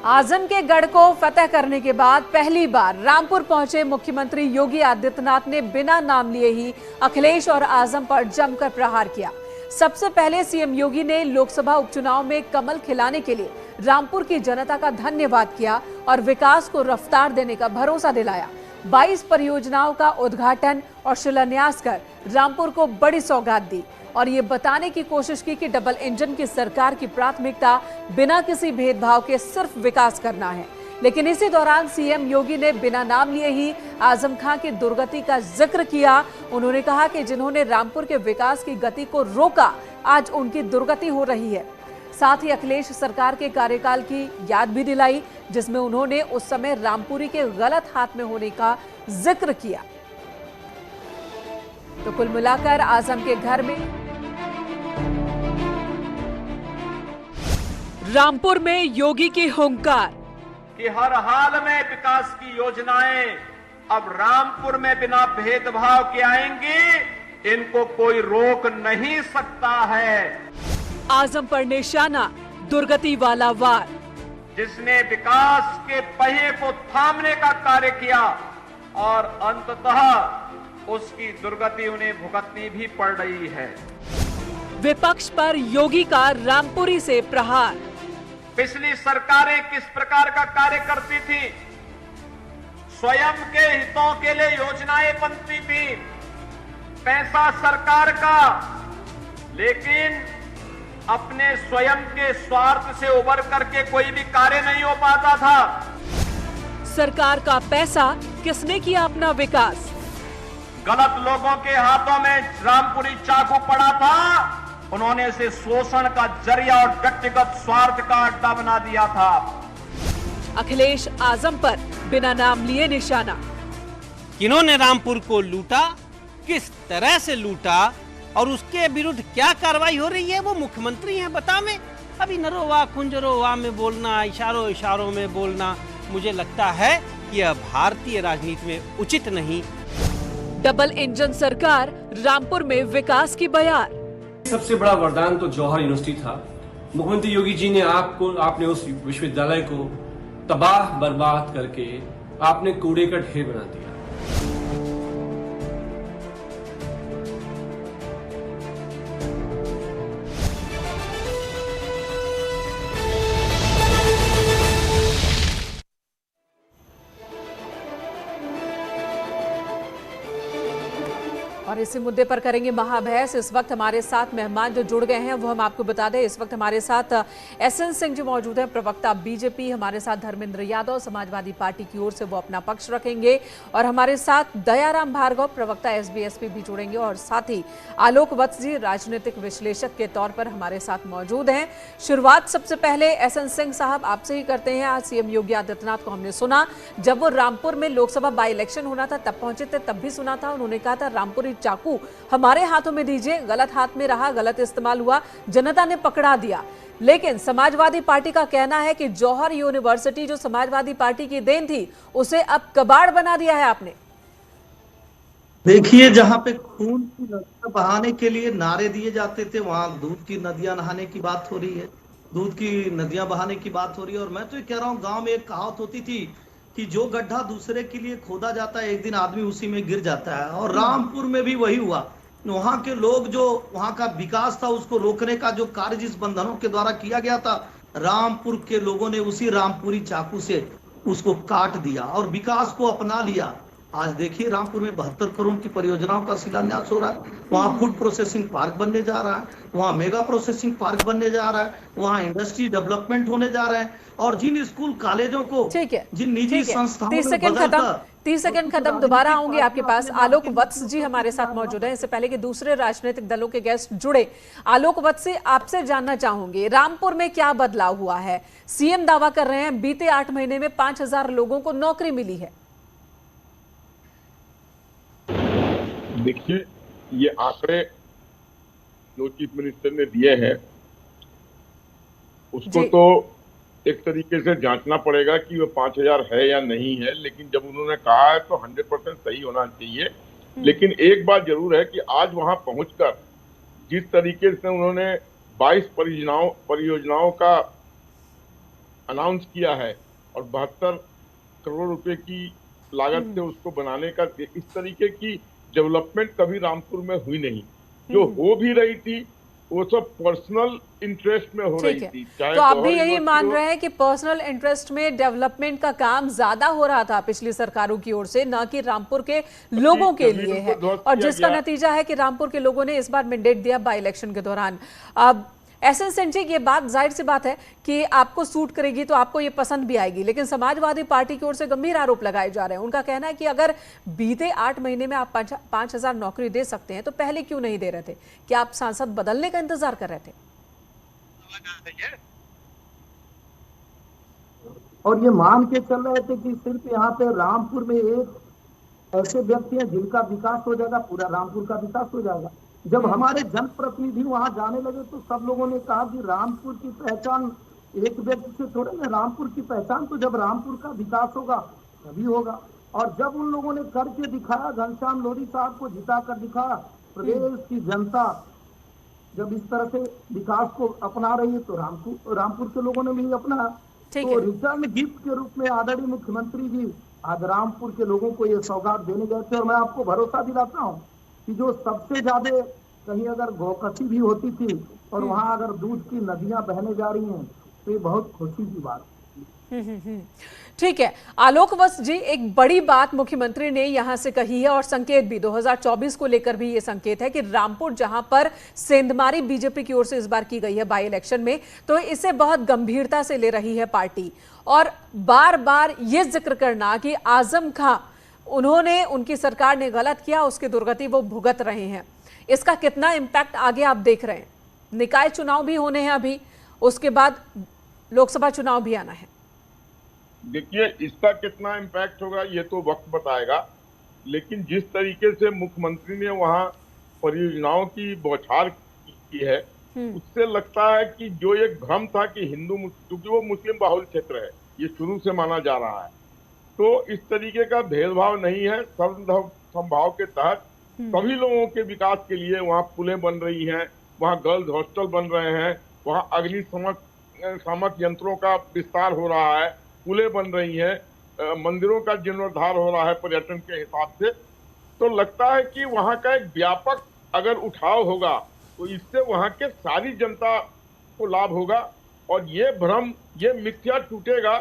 आजम के गढ़ को फतह करने के बाद पहली बार रामपुर पहुंचे मुख्यमंत्री योगी आदित्यनाथ ने बिना नाम लिए ही अखिलेश और आजम पर जमकर प्रहार किया। सबसे पहले सीएम योगी ने लोकसभा उपचुनाव में कमल खिलाने के लिए रामपुर की जनता का धन्यवाद किया और विकास को रफ्तार देने का भरोसा दिलाया। 22 परियोजनाओं का उद्घाटन और शिलान्यास कर रामपुर को बड़ी सौगात दी और ये बताने की कोशिश की कि डबल इंजन की सरकार की प्राथमिकता बिना किसी भेदभाव के सिर्फ विकास करना है। लेकिन इसी दौरान सीएम योगी ने बिना नाम लिए ही आजम खां की दुर्गति का जिक्र किया। उन्होंने कहा कि जिन्होंने रामपुर के विकास की गति को रोका, आज उनकी दुर्गति हो रही है। साथ ही अखिलेश सरकार के कार्यकाल की याद भी दिलाई, जिसमें उन्होंने उस समय रामपुरी के गलत हाथ में होने का जिक्र किया। तो कुल मिलाकर आजम के घर में रामपुर में योगी की हुंकार कि हर हाल में विकास की योजनाएं अब रामपुर में बिना भेदभाव के आएंगी, इनको कोई रोक नहीं सकता है। आजम पर निशाना दुर्गति वाला वार, जिसने विकास के पहिए को थामने का कार्य किया और अंततः उसकी दुर्गति उन्हें भुगतनी भी पड़ रही है। विपक्ष पर योगी का रामपुरी से प्रहार। पिछली सरकारें किस प्रकार का कार्य करती थी? स्वयं के हितों के लिए योजनाएं बनती थी, पैसा सरकार का, लेकिन अपने स्वयं के स्वार्थ से उबर करके कोई भी कार्य नहीं हो पाता था। सरकार का पैसा किसने किया अपना विकास? गलत लोगों के हाथों में रामपुरी चाकू पड़ा था, उन्होंने इसे शोषण का जरिया और व्यक्तिगत स्वार्थ का अड्डा बना दिया था। अखिलेश आजम पर बिना नाम लिए निशाना। किन्होंने रामपुर को लूटा, किस तरह से लूटा और उसके विरुद्ध क्या कार्रवाई हो रही है, वो मुख्यमंत्री हैं बतावें। अभी नरोवा कुंजरोवा में बोलना, इशारों इशारों में बोलना, मुझे लगता है कि यह भारतीय राजनीति में उचित नहीं। डबल इंजन सरकार, रामपुर में विकास की बयार। सबसे बड़ा वरदान तो जौहर यूनिवर्सिटी था। मुख्यमंत्री योगी जी ने आपने उस विश्वविद्यालय को तबाह बर्बाद करके आपने कूड़े का ढेर बना दिया। और इसी मुद्दे पर करेंगे महाबहस। इस वक्त हमारे साथ मेहमान जो जुड़ गए हैं वो हम आपको बता दें। इस वक्त हमारे साथ एसएन सिंह जी मौजूद हैं, प्रवक्ता बीजेपी। हमारे साथ धर्मेंद्र यादव समाजवादी पार्टी की ओर से वो अपना पक्ष रखेंगे और हमारे साथ दयाराम भार्गव प्रवक्ता एसबीएसपी भी जुड़ेंगे और साथ ही आलोक वत्स जी राजनीतिक विश्लेषक के तौर पर हमारे साथ मौजूद हैं। शुरुआत सबसे पहले एसएन सिंह साहब आपसे ही करते हैं। आज सीएम योगी आदित्यनाथ को हमने सुना, जब वो रामपुर में लोकसभा बाई इलेक्शन होना था तब पहुंचे थे, तब भी सुना था उन्होंने कहा था रामपुरी चाकू हमारे हाथों में दीजिए, गलत हाथ में रहा, गलत इस्तेमाल हुआ, जनता ने पकड़ा दिया। लेकिन समाजवादी पार्टी का कहना है कि जौहर यूनिवर्सिटी जो समाजवादी पार्टी की देन थी, उसे अब कबाड़ बना दिया है आपने। देखिए, जहां पे खून की नदियां बहाने के लिए नारे दिए जाते थे, वहां दूध की नदियां नहाने की बात हो रही है, दूध की नदियां बहाने की बात हो रही है। और मैं तो ये कह रहा हूँ, गांव में एक कहावत होती थी कि जो गड्ढा दूसरे के लिए खोदा जाता है, एक दिन आदमी उसी में गिर जाता है। और रामपुर में भी वही हुआ। वहां के लोग, जो वहां का विकास था, उसको रोकने का जो कार्य जिस बंधनों के द्वारा किया गया था, रामपुर के लोगों ने उसी रामपुरी चाकू से उसको काट दिया और विकास को अपना लिया। आज देखिए, रामपुर में 72 करोड़ की परियोजनाओं का शिलान्यास हो रहा है। वहाँ फूड प्रोसेसिंग पार्क बनने जा रहा है, वहाँ मेगा प्रोसेसिंग पार्क बनने जा रहा है, वहाँ इंडस्ट्री डेवलपमेंट होने जा रहा है। और जिन स्कूल कॉलेजों को, जिन निजी संस्थाओं में 30 सेकंड खत्म, दोबारा आऊंगी आपके पास। आलोक वत्स जी हमारे साथ मौजूद हैं। इससे पहले कि दूसरे राजनीतिक दलों के गेस्ट जुड़े, आलोक वत्स से आपसे जानना चाहूंगी, रामपुर में क्या बदलाव हुआ है? सीएम दावा कर रहे हैं बीते 8 महीने में 5000 लोगों को नौकरी मिली है। देखिए, ये आंकड़े जो चीफ मिनिस्टर ने दिए हैं, उसको तो एक तरीके से जांचना पड़ेगा कि वो 5000 है या नहीं है। लेकिन जब उन्होंने कहा है तो 100% सही होना चाहिए। लेकिन एक बात जरूर है कि आज वहां पहुंचकर जिस तरीके से उन्होंने 22 परियोजनाओं का अनाउंस किया है और 72 करोड़ रुपए की लागत से उसको बनाने का, इस तरीके की डेवलपमेंट कभी रामपुर में हुई नहीं। जो हो भी रही थी वो सब पर्सनल इंटरेस्ट में हो रही ठीक है, थी। चाहे तो आप गौहर भी यही यूनिवर्सिटी मान हो, रहे हैं कि पर्सनल इंटरेस्ट में डेवलपमेंट का काम ज्यादा हो रहा था पिछली सरकारों की ओर से, ना कि रामपुर के लोगों के जमीन लिए को है, ध्वस्त और किया जिसका गया। नतीजा है कि रामपुर के लोगों ने इस बार मैंडेट दिया बाई इलेक्शन के दौरान। अब एसएन जी, ये बात जाहिर सी बात है कि आपको सूट करेगी तो आपको ये पसंद भी आएगी, लेकिन समाजवादी पार्टी की ओर से गंभीर आरोप लगाए जा रहे हैं। उनका कहना है कि अगर बीते 8 महीने में आप 5,000 नौकरी दे सकते हैं तो पहले क्यों नहीं दे रहे थे? क्या आप सांसद बदलने का इंतजार कर रहे थे? और ये मान के चल रहे थे कि सिर्फ यहाँ पे रामपुर में एक ऐसे व्यक्ति हैं जिनका विकास हो जाएगा, पूरा रामपुर का विकास हो जाएगा। जब हमारे जनप्रतिनिधि वहां जाने लगे तो सब लोगों ने कहा कि रामपुर की पहचान एक व्यक्ति से थोड़े ना, रामपुर की पहचान तो जब रामपुर का विकास होगा तभी होगा। और जब उन लोगों ने करके दिखाया, घनश्याम लोधी साहब को जिता कर दिखाया, प्रदेश की जनता जब इस तरह से विकास को अपना रही है तो रामपुर के लोगों ने भी अपना। ठीक तो है। रिटर्न गिफ्ट के रूप में आदरणीय मुख्यमंत्री जी आज रामपुर के लोगों को ये सौगात देने गए थे। और मैं आपको भरोसा दिलाता हूँ कि जो सबसे ज्यादा कहीं अगर गौकसी भी होती थी और वहां अगर दूध की नदियां बहने जा रही हैं तो ये बहुत खुशी की बात। ठीक है आलोक वत्स जी, एक बड़ी बात मुख्यमंत्री ने यहां से कही है और संकेत भी 2024 को लेकर भी ये संकेत है कि रामपुर जहां पर सेंधमारी बीजेपी की ओर से इस बार की गई है बाई इलेक्शन में, तो इसे बहुत गंभीरता से ले रही है पार्टी। और बार बार ये जिक्र करना कि आजम खां उन्होंने, उनकी सरकार ने गलत किया, उसकी दुर्गति वो भुगत रहे हैं, इसका कितना इम्पैक्ट आगे आप देख रहे हैं? निकाय चुनाव भी होने हैं अभी, उसके बाद लोकसभा चुनाव भी आना है। देखिए इसका कितना इम्पैक्ट होगा ये तो वक्त बताएगा, लेकिन जिस तरीके से मुख्यमंत्री ने वहां परियोजनाओं की बौछार की है उससे लगता है कि जो एक भ्रम था कि हिंदू, क्योंकि वो मुस्लिम बाहुल क्षेत्र है, ये शुरू से माना जा रहा है, तो इस तरीके का भेदभाव नहीं है। समभाव के तहत सभी लोगों के विकास के लिए वहाँ पुलें बन रही हैं, वहाँ गर्ल्स हॉस्टल बन रहे हैं, वहाँ अग्निशामक यंत्रों का विस्तार हो रहा है, पुलें बन रही हैं, मंदिरों का जीर्णोद्धार हो रहा है पर्यटन के हिसाब से। तो लगता है कि वहाँ का एक व्यापक अगर उठाव होगा तो इससे वहाँ के सारी जनता को लाभ होगा और ये भ्रम, ये मिथ्या टूटेगा